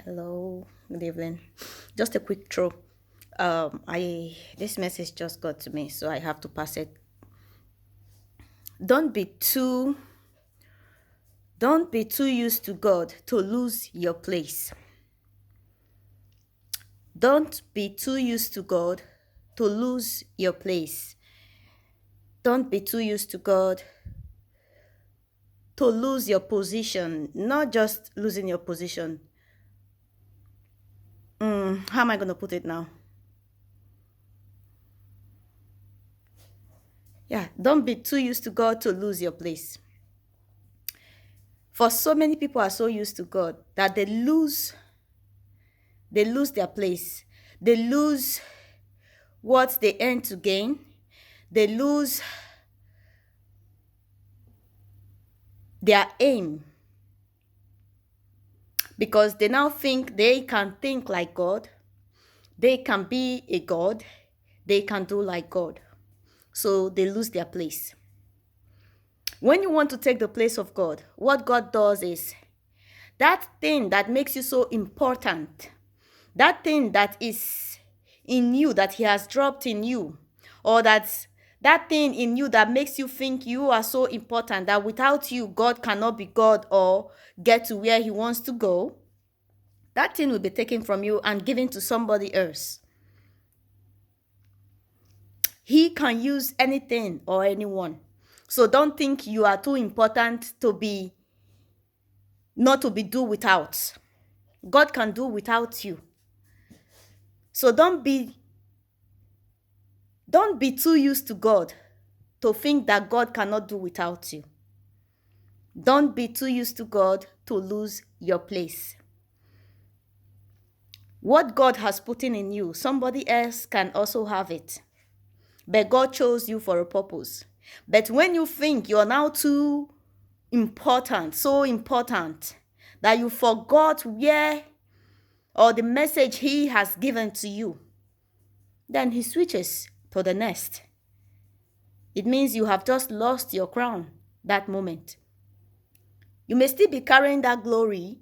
Hello, good evening. Just a quick throw. I This message just got to me, so I have to pass it. Don't be too don't be too used to God to lose your place. Don't be too used to God to lose your place. Don't be too used to God to lose your position, not just losing your position. How am I going to put it now? Yeah, don't be too used to God to lose your place. For so many people are so used to God that they lose their place. They lose what they earn to gain. They lose their aim because they now think they can think like God. They can be a God. They can do like God. So they lose their place. When you want to take the place of God, what God does is that thing that makes you so important, that thing that is in you, that He has dropped in you, or that thing in you that makes you think you are so important that without you, God cannot be God or get to where He wants to go, that thing will be taken from you and given to somebody else. He can use anything or anyone. So don't think you are too important to be not to be do without. God can do without you. So don't be too used to God to think that God cannot do without you. Don't be too used to God to lose your place. What God has put in you, somebody else can also have it. But God chose you for a purpose. But when you think you're now too important, so important, that you forgot where or the message He has given to you, then He switches to the next. It means you have just lost your crown that moment. You may still be carrying that glory.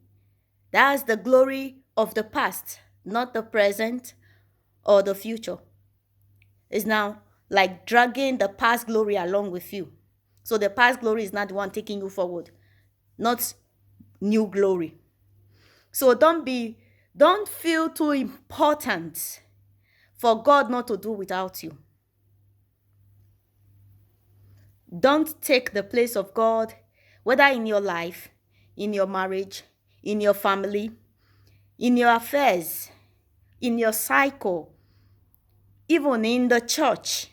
That's the glory of the past, not the present or the future. It's now like dragging the past glory along with you. So the past glory is not the one taking you forward, not new glory. So don't feel too important for God not to do without you. Don't take the place of God, whether in your life, in your marriage, in your family, in your affairs, in your cycle, even in the church.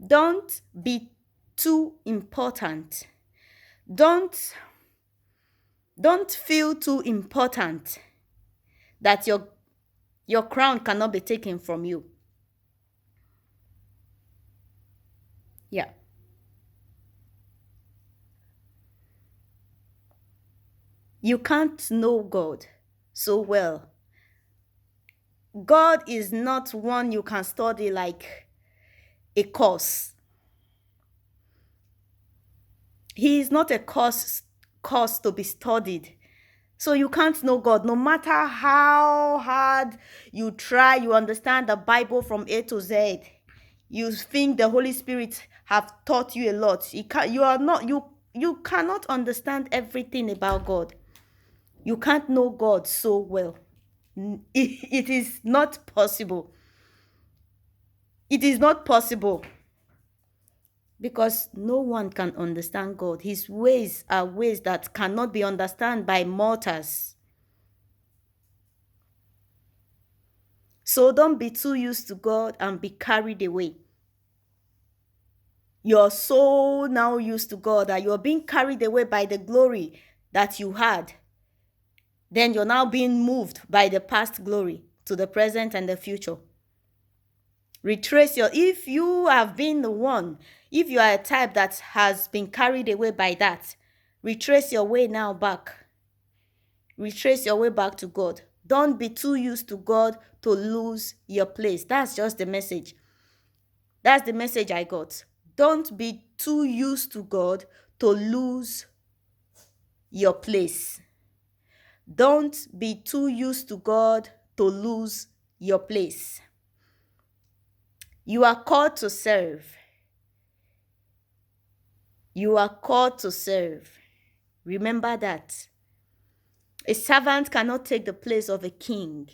Don't be too important. Don't feel too important that your crown cannot be taken from you. Yeah. You can't know God so well. God is not one you can study like a course. He is not a course to be studied. So you can't know God. No matter how hard you try, you understand the Bible from A to Z. You think the Holy Spirit have taught you a lot. You cannot understand everything about God. You can't know God so well. It is not possible. It is not possible. Because no one can understand God. His ways are ways that cannot be understood by mortals. So don't be too used to God and be carried away. You're so now used to God that you're being carried away by the glory that you had. Then you're now being moved by the past glory to the present and the future. If you have been the one, if you are a type that has been carried away by that, retrace your way now back. Retrace your way back to God. Don't be too used to God to lose your place. That's just the message. That's the message I got. Don't be too used to God to lose your place. Don't be too used to God to lose your place. You are called to serve. You are called to serve. Remember that. A servant cannot take the place of a king.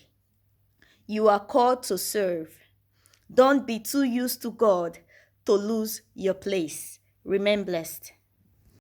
You are called to serve. Don't be too used to God to lose your place. Remain blessed.